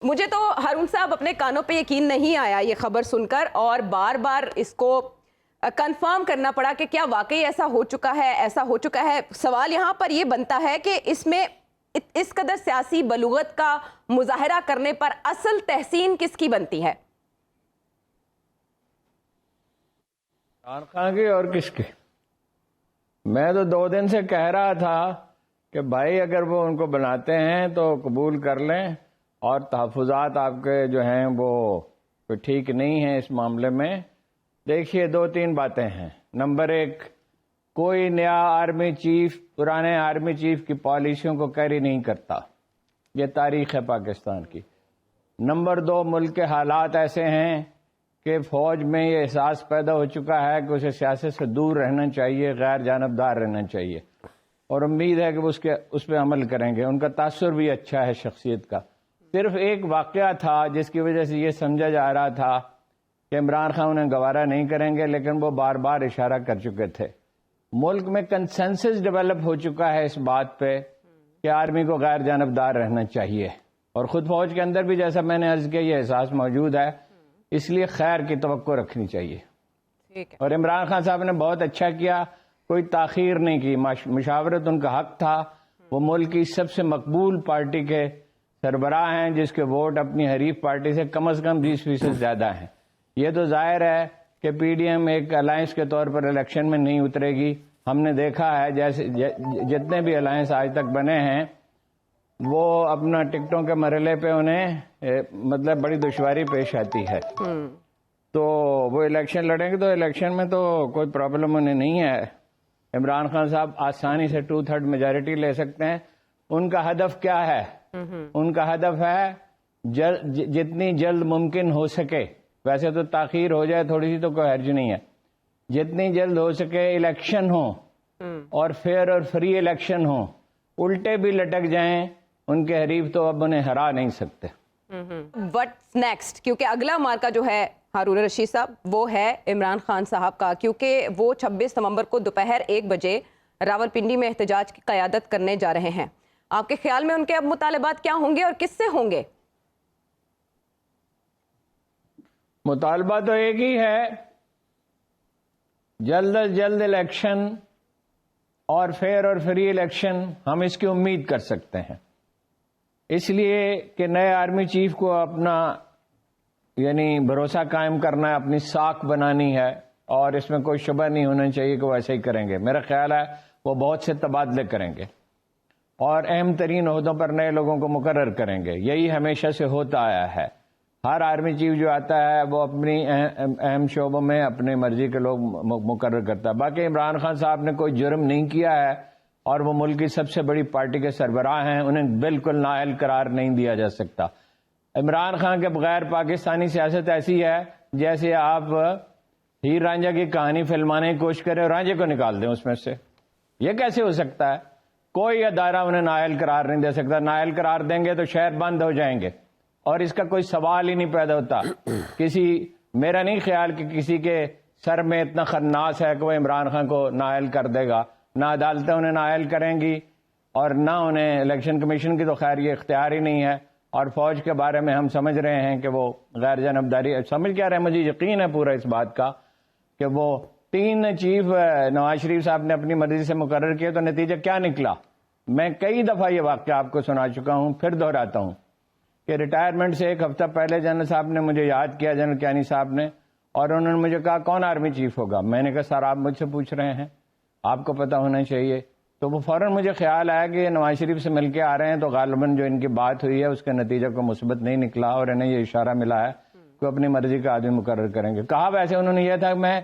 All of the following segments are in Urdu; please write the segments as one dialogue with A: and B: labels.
A: مجھے تو ہارون صاحب اپنے کانوں پہ یقین نہیں آیا یہ خبر سن کر، اور بار بار اس کو کنفرم کرنا پڑا کہ کیا واقعی ایسا ہو چکا ہے. سوال یہاں پر یہ بنتا ہے کہ اس میں اس قدر سیاسی بلوغت کا مظاہرہ کرنے پر اصل تحسین کس کی بنتی ہے؟
B: عمران خان کی اور کس کی؟ میں تو 2 دن سے کہہ رہا تھا کہ بھائی اگر وہ ان کو بناتے ہیں تو قبول کر لیں، اور تحفظات آپ کے جو ہیں وہ ٹھیک نہیں ہیں اس معاملے میں. دیکھیے 2-3 باتیں ہیں. نمبر 1، کوئی نیا آرمی چیف پرانے آرمی چیف کی پالیسیوں کو کیری نہیں کرتا، یہ تاریخ ہے پاکستان کی. نمبر 2، ملک کے حالات ایسے ہیں کہ فوج میں یہ احساس پیدا ہو چکا ہے کہ اسے سیاست سے دور رہنا چاہیے، غیر جانبدار رہنا چاہیے، اور امید ہے کہ وہ اس پہ عمل کریں گے. ان کا تاثر بھی اچھا ہے شخصیت کا. صرف ایک واقعہ تھا جس کی وجہ سے یہ سمجھا جا رہا تھا کہ عمران خان انہیں گوارا نہیں کریں گے، لیکن وہ بار بار اشارہ کر چکے تھے. ملک میں کنسنسس ڈیولپ ہو چکا ہے اس بات پہ کہ آرمی کو غیر جانبدار رہنا چاہیے، اور خود فوج کے اندر بھی جیسا میں نے عرض کیا یہ احساس موجود ہے. اس لیے خیر کی توقع رکھنی چاہیے. اور عمران خان صاحب نے بہت اچھا کیا، کوئی تاخیر نہیں کی، مشاورت ان کا حق تھا. وہ ملک کی سب سے مقبول پارٹی کے سربراہ ہیں جس کے ووٹ اپنی حریف پارٹی سے کم 20% زیادہ ہیں. یہ تو ظاہر ہے کہ پی ڈی ایم ایک الائنس کے طور پر الیکشن میں نہیں اترے گی. ہم نے دیکھا ہے جیسے جتنے بھی الائنس آج تک بنے ہیں وہ اپنا ٹکٹوں کے مرحلے پہ انہیں بڑی دشواری پیش آتی ہے. تو وہ الیکشن لڑیں گے تو الیکشن میں تو کوئی پرابلم انہیں نہیں ہے. عمران خان صاحب آسانی سے 2/3 میجارٹی لے سکتے ہیں. ان کا ہدف کیا ہے؟ ان کا ہدف ہے جتنی جلد ممکن ہو سکے، ویسے تو تاخیر ہو جائے تھوڑی سی تو کوئی حرج نہیں ہے، جتنی جلد ہو سکے الیکشن ہو اور فیئر اور فری الیکشن ہو. الٹے بھی لٹک جائیں ان کے حریف تو اب انہیں ہرا نہیں سکتے.
A: What's next? کیونکہ اگلا مارکا جو ہے ہارون رشید صاحب وہ ہے عمران خان صاحب کا، کیونکہ وہ 26 نومبر کو دوپہر 1 بجے راولپنڈی میں احتجاج کی قیادت کرنے جا رہے ہیں. آپ کے خیال میں ان کے اب مطالبات کیا ہوں گے اور کس سے ہوں گے؟
B: مطالبہ تو ایک ہی ہے، جلد از جلد الیکشن اور فیئر اور فری الیکشن. ہم اس کی امید کر سکتے ہیں اس لیے کہ نئے آرمی چیف کو اپنا بھروسہ قائم کرنا ہے، اپنی ساکھ بنانی ہے، اور اس میں کوئی شبہ نہیں ہونا چاہیے کہ وہ ایسے ہی کریں گے. میرا خیال ہے وہ بہت سے تبادلے کریں گے اور اہم ترین عہدوں پر نئے لوگوں کو مقرر کریں گے. یہی ہمیشہ سے ہوتا آیا ہے. ہر آرمی چیف جو آتا ہے وہ اپنی اہم شعبوں میں اپنی مرضی کے لوگ مقرر کرتا ہے. باقی عمران خان صاحب نے کوئی جرم نہیں کیا ہے اور وہ ملک کی سب سے بڑی پارٹی کے سربراہ ہیں، انہیں بالکل نااہل قرار نہیں دیا جا سکتا. عمران خان کے بغیر پاکستانی سیاست ایسی ہے جیسے آپ ہیر رانجھا کی کہانی فلمانے کی کوشش کریں اور رانجھے کو نکال دیں اس میں سے. یہ کیسے ہو سکتا ہے؟ کوئی ادارہ انہیں نااہل قرار نہیں دے سکتا. نااہل قرار دیں گے تو شہر بند ہو جائیں گے، اور اس کا کوئی سوال ہی نہیں پیدا ہوتا. میرا نہیں خیال کہ کسی کے سر میں اتنا خناس ہے کہ وہ عمران خان کو نااہل کر دے گا. نہ عدالتیں انہیں نااہل کریں گی اور نہ انہیں الیکشن کمیشن کی تو خیر یہ اختیار ہی نہیں ہے. اور فوج کے بارے میں ہم سمجھ رہے ہیں کہ وہ غیر جانبداری سمجھ کیا رہے. مجھے یقین ہے پورا اس بات کا کہ وہ 3 چیف نواز شریف صاحب نے اپنی مرضی سے مقرر کیے تو نتیجہ کیا نکلا. میں کئی دفعہ یہ واقعہ آپ کو سنا چکا ہوں، پھر دہراتا ہوں کہ ریٹائرمنٹ سے 1 ہفتہ پہلے جنرل صاحب نے مجھے یاد کیا، جنرل کیانی صاحب نے، اور انہوں نے مجھے کہا کون آرمی چیف ہوگا. میں نے کہا سر آپ مجھ سے پوچھ رہے ہیں، آپ کو پتہ ہونا چاہیے. تو وہ فوراً مجھے خیال آیا کہ یہ نواز شریف سے مل کے آ رہے ہیں تو غالباً جو ان کی بات ہوئی ہے اس کے نتیجہ کو مثبت نہیں نکلا اور انہیں یہ اشارہ ملا ہے کہ اپنی مرضی کا آدمی مقرر کریں گے. کہا ویسے انہوں نے یہ تھا کہ میں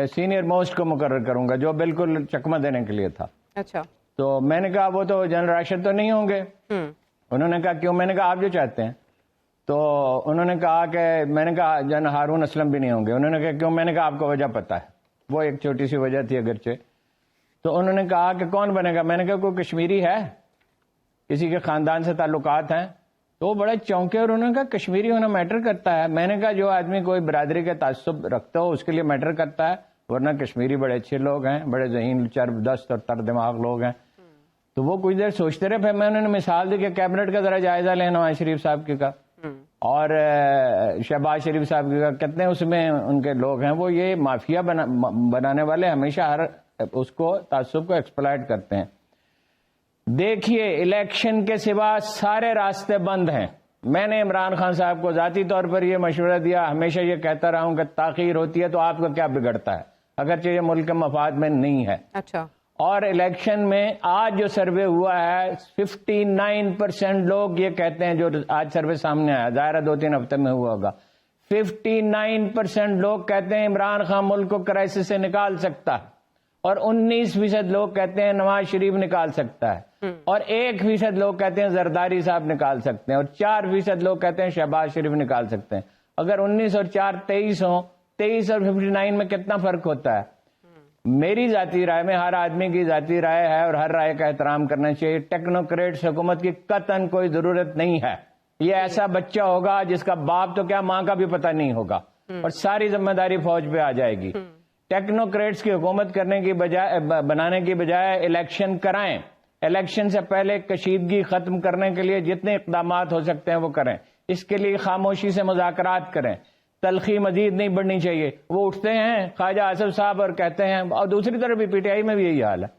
B: سینئر موسٹ کو مقرر کروں گا، جو بالکل چکمہ دینے کے لیے تھا.
A: اچھا. تو
B: میں نے کہا وہ تو جنرل راشد تو نہیں ہوں گے. انہوں نے کہا کیوں؟ میں نے کہا آپ جو چاہتے ہیں. تو انہوں نے کہا کہ میں نے کہا جنرل ہارون اسلم بھی نہیں ہوں گے. انہوں نے کہا کیوں؟ میں نے کہا آپ کو وجہ پتہ ہے. وہ ایک چھوٹی سی وجہ تھی اگرچہ. تو انہوں نے کہا کہ کون بنے گا؟ میں نے کہا کوئی کشمیری ہے، کسی کے خاندان سے تعلقات ہیں. تو وہ بڑے چونکے اور انہوں نے کہا کشمیری ہونا میٹر کرتا ہے. میں نے کہا جو آدمی کوئی برادری کا تعصب رکھتا ہو اس کے لیے میٹر کرتا ہے، ورنہ کشمیری بڑے اچھے لوگ ہیں، بڑے ذہین چرب دست اور تر دماغ لوگ ہیں. تو وہ کچھ دیر سوچتے رہے. پھر میں انہوں نے مثال دی کہ کیبنٹ کا ذرا جائزہ لیں نواز شریف صاحب کے کا. اور شہباز شریف صاحب کا کتنے اس میں ان کے لوگ ہیں، وہ یہ مافیا بنانے والے ہمیشہ ہر اس کو تعصب کو ایکسپلائٹ کرتے ہیں. دیکھیے الیکشن کے سوا سارے راستے بند ہیں. میں نے عمران خان صاحب کو ذاتی طور پر یہ مشورہ دیا، ہمیشہ یہ کہتا رہا ہوں کہ تاخیر ہوتی ہے تو آپ کا کیا بگڑتا ہے، اگرچہ یہ ملک کے مفاد میں نہیں ہے.
A: اچھا. اور
B: الیکشن میں آج جو سروے ہوا ہے 59% لوگ یہ کہتے ہیں، جو آج سروے سامنے آیا، ظاہر ہے 2-3 ہفتے میں ہوا ہوگا، 59% لوگ کہتے ہیں عمران خان ملک کو کرائسس سے نکال سکتا ہے، اور 19% لوگ کہتے ہیں نواز شریف نکال سکتا ہے، اور 1% لوگ کہتے ہیں زرداری صاحب نکال سکتے ہیں، اور 4% لوگ کہتے ہیں شہباز شریف نکال سکتے ہیں. اگر 19 اور 4 23 ہوں، 23 اور 59 میں کتنا فرق ہوتا ہے؟ میری ذاتی رائے میں، ہر آدمی کی ذاتی رائے ہے اور ہر رائے کا احترام کرنا چاہیے. ٹیکنوکریٹس حکومت کی قطعاً کوئی ضرورت نہیں ہے. یہ ایسا بچہ ہوگا جس کا باپ تو کیا ماں کا بھی پتہ نہیں ہوگا، اور ساری ذمہ داری فوج پہ آ جائے گی. ٹیکنوکریٹس کی حکومت کرنے کی بجائے بنانے کی بجائے الیکشن کرائیں. الیکشن سے پہلے کشیدگی ختم کرنے کے لیے جتنے اقدامات ہو سکتے ہیں وہ کریں. اس کے لیے خاموشی سے مذاکرات کریں. تلخی مزید نہیں بڑھنی چاہیے. وہ اٹھتے ہیں خواجہ آصف صاحب اور کہتے ہیں، اور دوسری طرف بھی پی ٹی آئی میں بھی یہی حال ہے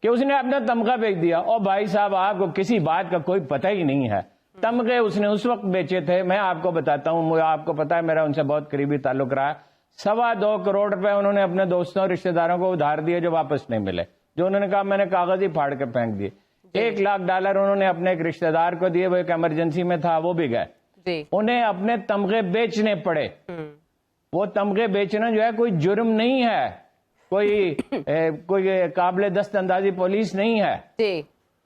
B: کہ اس نے اپنا تمغہ بیچ دیا. اور بھائی صاحب آپ کو کسی بات کا کوئی پتہ ہی نہیں ہے. تمغے اس نے اس وقت بیچے تھے، میں آپ کو بتاتا ہوں، مجھے آپ کو پتا ہے میرا ان سے بہت قریبی تعلق رہا. 2.25 کروڑ روپے انہوں نے اپنے دوستوں اور رشتہ داروں کو ادھار دیے جو واپس نہیں ملے، جو انہوں نے کہا میں نے کاغذ ہی پھاڑ کے پھینک دیے. $1 لاکھ انہوں نے اپنے ایک رشتہ دار کو دیے، وہ ایک ایمرجنسی میں تھا، وہ بھی گئے. انہیں اپنے تمغے بیچنے پڑے. وہ تمغے بیچنا جو ہے کوئی جرم نہیں ہے، کوئی قابل دست اندازی پولیس نہیں ہے.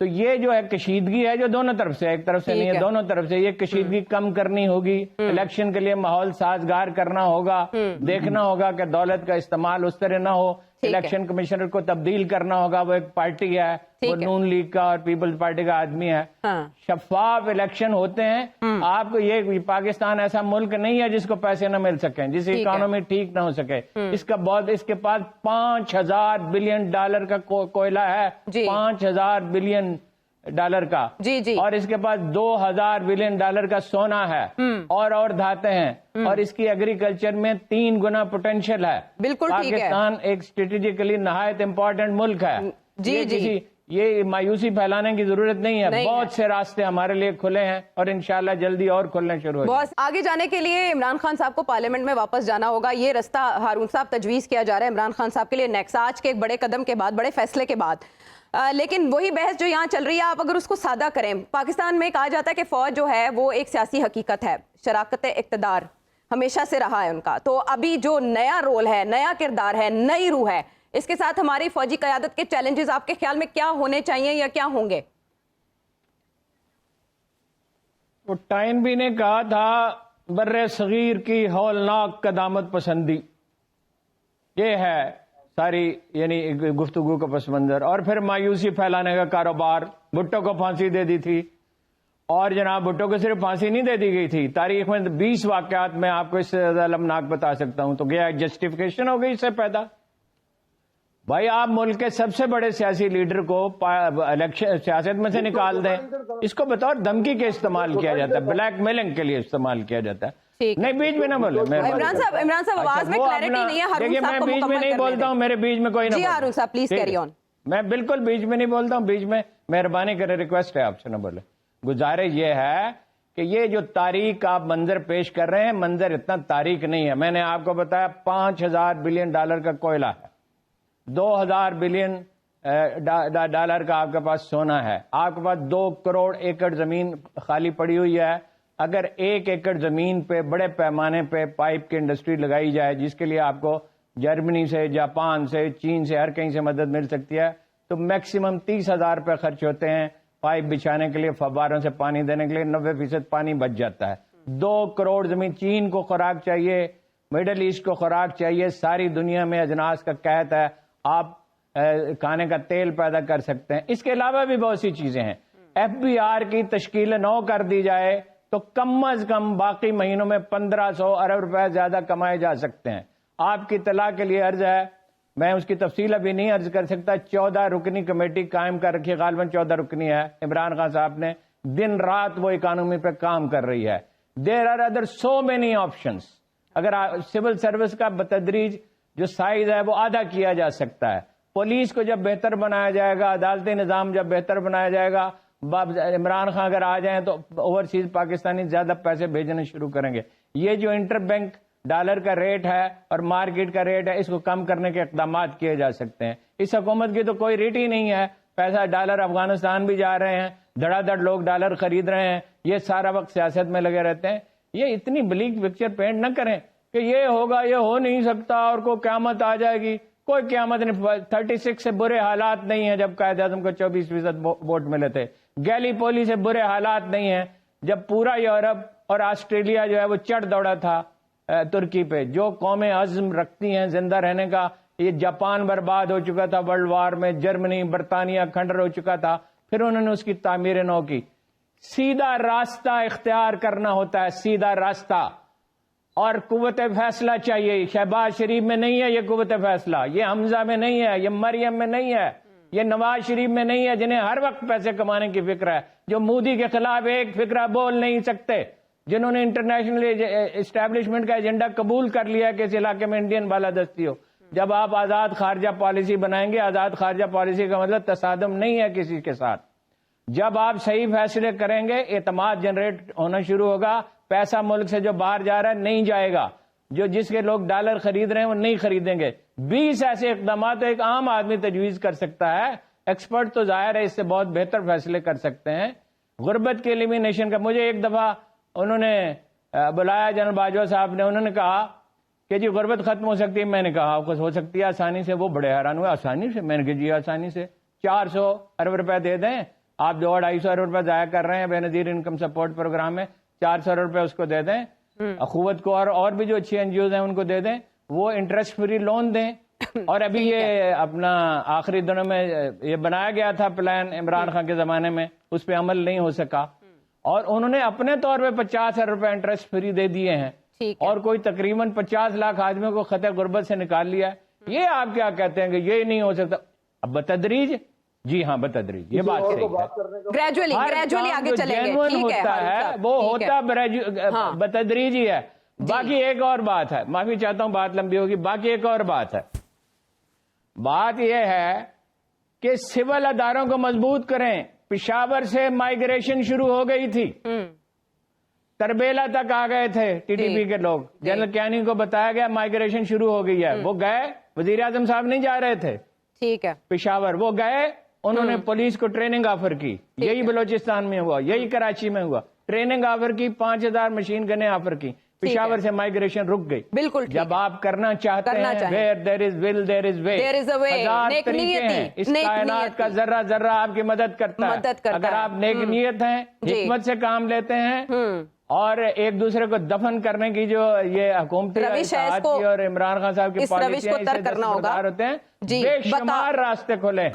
B: تو یہ جو ہے کشیدگی ہے جو دونوں طرف سے، ایک طرف سے نہیں ہے، دونوں طرف سے. یہ کشیدگی کم کرنی ہوگی، الیکشن کے لیے ماحول سازگار کرنا ہوگا، دیکھنا ہوگا کہ دولت کا استعمال اس طرح نہ ہو. الیکشن کمشنر کو تبدیل کرنا ہوگا، وہ ایک پارٹی ہے، وہ نون لیگ کا اور پیپلز پارٹی کا آدمی ہے. شفاف الیکشن ہوتے ہیں. آپ کو یہ پاکستان ایسا ملک نہیں ہے جس کو پیسے نہ مل سکیں، جس کی اکانومی ٹھیک نہ ہو سکے. اس کے پاس $5,000 بلین کا کوئلہ ہے، $5,000 بلین کا، اور اس کے پاس $2,000 بلین کا سونا ہے، اور دھاتیں ہیں، اور اس کی ایگریکلچر میں 3 گنا پوٹینشیل ہے.
A: بالکل
B: پاکستان ایک اسٹریٹجیکلی نہایت امپورٹنٹ ملک ہے. یہ مایوسی پھیلانے کی ضرورت نہیں ہے. بہت سے راستے ہمارے لیے کھلے ہیں، اور انشاءاللہ جلدی اور کھلنے شروع ہو.
A: بہت آگے جانے کے لیے عمران خان صاحب کو پارلیمنٹ میں واپس جانا ہوگا. یہ رستہ ہارون صاحب تجویز کیا جا رہا ہے عمران خان صاحب کے لیے نیکسٹ، آج کے ایک بڑے قدم کے بعد، بڑے فیصلے کے بعد. لیکن وہی بحث جو یہاں چل رہی ہے، آپ اگر اس کو سادہ کریں، پاکستان میں کہا جاتا ہے کہ فوج جو ہے وہ ایک سیاسی حقیقت ہے، شراکت اقتدار ہمیشہ سے رہا ہے ان کا. تو ابھی جو نیا رول ہے، نیا کردار ہے، نئی روح ہے، اس کے ساتھ ہماری فوجی قیادت کے چیلنجز آپ کے خیال میں کیا ہونے چاہیے یا کیا ہوں گے؟
B: وہ ٹائن بھی نے کہا تھا بر صغیر کی ہولناک قدامت پسندی. یہ ہے ساری یعنی گفتگو کا پس منظر. اور پھر مایوسی پھیلانے کا کاروبار. بھٹو کو پھانسی دے دی تھی، اور جناب بھٹو کو صرف پھانسی نہیں دے دی گئی تھی، تاریخ میں 20 واقعات میں آپ کو اس سے زیادہ المناک بتا سکتا ہوں. تو کیا جسٹیفیکیشن ہو گئی اس سے پیدا؟ بھائی آپ ملک کے سب سے بڑے سیاسی لیڈر کو سیاست میں سے نکال دیں. اس کو بطور دھمکی کے استعمال کیا جاتا ہے، بلیک میلنگ کے لیے استعمال کیا جاتا ہے. نہیں بیچ میں نہ بولے.
A: عمران صاحب آواز میں کلیئرٹی نہیں ہے.
B: دیکھیے میں بیچ میں نہیں بولتا ہوں، میرے بیچ میں کوئی نہ.
A: جی ہارون صاحب پلیز کیری آن.
B: میں بالکل بیچ میں نہیں بولتا ہوں، بیچ میں مہربانی کرے ریکویسٹ ہے آپ سے نہ بولے. گزارش یہ ہے کہ یہ جو تاریخ آپ منظر پیش کر رہے ہیں، منظر اتنا تاریخ نہیں ہے. میں نے آپ کو بتایا $5,000 بلین کا کوئلہ ہے، $2,000 بلین کا آپ کے پاس سونا ہے، آپ کے پاس 2 کروڑ ایکڑ زمین خالی پڑی ہوئی ہے. اگر 1 ایکڑ زمین پہ بڑے پیمانے پہ پائپ کی انڈسٹری لگائی جائے، جس کے لیے آپ کو جرمنی سے، جاپان سے، چین سے، ہر کہیں سے مدد مل سکتی ہے، تو میکسیمم $30,000 روپے خرچ ہوتے ہیں پائپ بچھانے کے لیے، فواروں سے پانی دینے کے لیے. 90% پانی بچ جاتا ہے. 2 کروڑ زمین. چین کو خوراک چاہیے، مڈل ایسٹ کو خوراک چاہیے، ساری دنیا میں اجناس کا قحط ہے، آپ کھانے کا تیل پیدا کر سکتے ہیں. اس کے علاوہ بھی بہت سی چیزیں ہیں. FBR کی تشکیل 9 کر دی جائے تو کم از کم باقی مہینوں میں 1,500 ارب روپے زیادہ کمائے جا سکتے ہیں. آپ کی اطلاع کے لیے عرض ہے، میں اس کی تفصیل ابھی نہیں عرض کر سکتا، 14 رکنی کمیٹی قائم کر رکھی ہے، غالباً 14 رکنی ہے. عمران خان صاحب نے دن رات وہ اکانومی پہ کام کر رہی ہے. There are other so many options. اگر سول سروس کا بتدریج جو سائز ہے وہ آدھا کیا جا سکتا ہے. پولیس کو جب بہتر بنایا جائے گا, عدالتی نظام جب بہتر بنایا جائے گا, عمران خان اگر آ جائیں تو اوورسیز پاکستانی زیادہ پیسے بھیجنے شروع کریں گے. یہ جو انٹر بینک ڈالر کا ریٹ ہے اور مارکیٹ کا ریٹ ہے, اس کو کم کرنے کے اقدامات کیے جا سکتے ہیں. اس حکومت کی تو کوئی ریٹ ہی نہیں ہے. پیسہ ڈالر افغانستان بھی جا رہے ہیں, دھڑا دھڑ لوگ ڈالر خرید رہے ہیں, یہ سارا وقت سیاست میں لگے رہتے ہیں. یہ اتنی بلیک پکچر پینٹ نہ کریں کہ یہ ہوگا, یہ ہو نہیں سکتا اور کوئی قیامت آ جائے گی. کوئی قیامت نہیں. 36 سے برے حالات نہیں ہیں جب قائد اعظم کو 24% ووٹ ملے تھے. گیلی پولی سے برے حالات نہیں ہیں جب پورا یورپ اور آسٹریلیا جو ہے وہ چڑھ دوڑا تھا ترکی پہ. جو قومیں عزم رکھتی ہیں زندہ رہنے کا, یہ جاپان برباد ہو چکا تھا ورلڈ وار میں, جرمنی برطانیہ کھنڈر ہو چکا تھا, پھر انہوں نے اس کی تعمیر نو کی. سیدھا راستہ اختیار کرنا ہوتا ہے, سیدھا راستہ, اور قوت فیصلہ چاہیے. شہباز شریف میں نہیں ہے یہ قوت فیصلہ, یہ حمزہ میں نہیں ہے, یہ مریم میں نہیں ہے, یہ نواز شریف میں نہیں ہے جنہیں ہر وقت پیسے کمانے کی فکر ہے, جو مودی کے خلاف ایک فکرہ بول نہیں سکتے, جنہوں نے انٹرنیشنل اسٹیبلشمنٹ کا ایجنڈا قبول کر لیا کہ اس علاقے میں انڈین بالادستی ہو. جب آپ آزاد خارجہ پالیسی بنائیں گے, آزاد خارجہ پالیسی کا مطلب تصادم نہیں ہے کسی کے ساتھ. جب آپ صحیح فیصلے کریں گے, اعتماد جنریٹ ہونا شروع ہوگا. پیسہ ملک سے جو باہر جا رہا ہے نہیں جائے گا, جس کے لوگ ڈالر خرید رہے ہیں وہ نہیں خریدیں گے. 20 ایسے اقدامات ایک عام آدمی تجویز کر سکتا ہے. ایکسپرٹ تو ظاہر ہے اس سے بہت بہتر فیصلے کر سکتے ہیں. غربت کے ایلیمینیشن کا, مجھے ایک دفعہ انہوں نے بلایا جنرل باجوہ صاحب نے, انہوں نے کہا کہ جی غربت ختم ہو سکتی ہے. میں نے کہا ہو سکتی ہے آسانی سے. وہ بڑے حیران ہوئے, آسانی سے؟ میں نے کہا جی آسانی سے. 400 ارب روپے دے دیں, آپ 200-250 ارب روپے ضائع کر رہے ہیں بے نظیر انکم سپورٹ پروگرام میں, 400 ارب روپے اس کو دے دیں. اخوت کو اور بھی جو اچھی این جی اوز ہیں ان کو دے دیں, وہ انٹرسٹ فری لون دیں. اور ابھی یہ اپنا آخری دنوں میں یہ بنایا گیا تھا پلان عمران خان کے زمانے میں, اس پہ عمل نہیں ہو سکا, اور انہوں نے اپنے طور پہ 50 ارب روپے انٹرسٹ فری دے دیے ہیں, اور کوئی تقریباً 50 لاکھ آدمیوں کو خطے غربت سے نکال لیا. یہ آپ کیا کہتے ہیں کہ یہ نہیں ہو سکتا؟ اب بتدریج, جی ہاں بتدریج, یہ بات صحیح ہے.
A: گریجولی آگے چلیں گے,
B: ہوتا ہے وہ ہوتا بتدریج ہی ہے. باقی ایک اور بات ہے, معافی چاہتا ہوں بات لمبی ہوگی. باقی ایک اور بات ہے, بات یہ ہے کہ سول اداروں کو مضبوط کریں. پشاور سے مائیگریشن شروع ہو گئی تھی, تربیلا تک آ گئے تھے ٹی ٹی پی کے لوگ. جنرل کیانی کو بتایا گیا مائیگریشن شروع ہو گئی ہے, وہ گئے. وزیر اعظم صاحب نہیں جا رہے تھے
A: ٹھیک ہے
B: پشاور, وہ گئے, انہوں نے پولیس کو ٹریننگ آفر کی. یہی بلوچستان میں ہوا, یہی کراچی میں ہوا. ٹریننگ آفر کی, 5000 مشین گنیں آفر کی. پشاور سے مائیگریشن رک گئی.
A: بالکل
B: جب آپ کرنا چاہتے ہیں, where there is will there is way. ہزار طریقے ہیں. اس کائنات کا ذرہ ذرہ آپ کی مدد کرتا ہے. اگر آپ نیک نیت ہیں, حکمت سے کام لیتے ہیں, اور ایک دوسرے کو دفن کرنے کی جو یہ حکومتی اور عمران خان صاحب کی پالیسی ہے, اس سے دستبردار ہوتے ہیں, بے شمار راستے کھولے.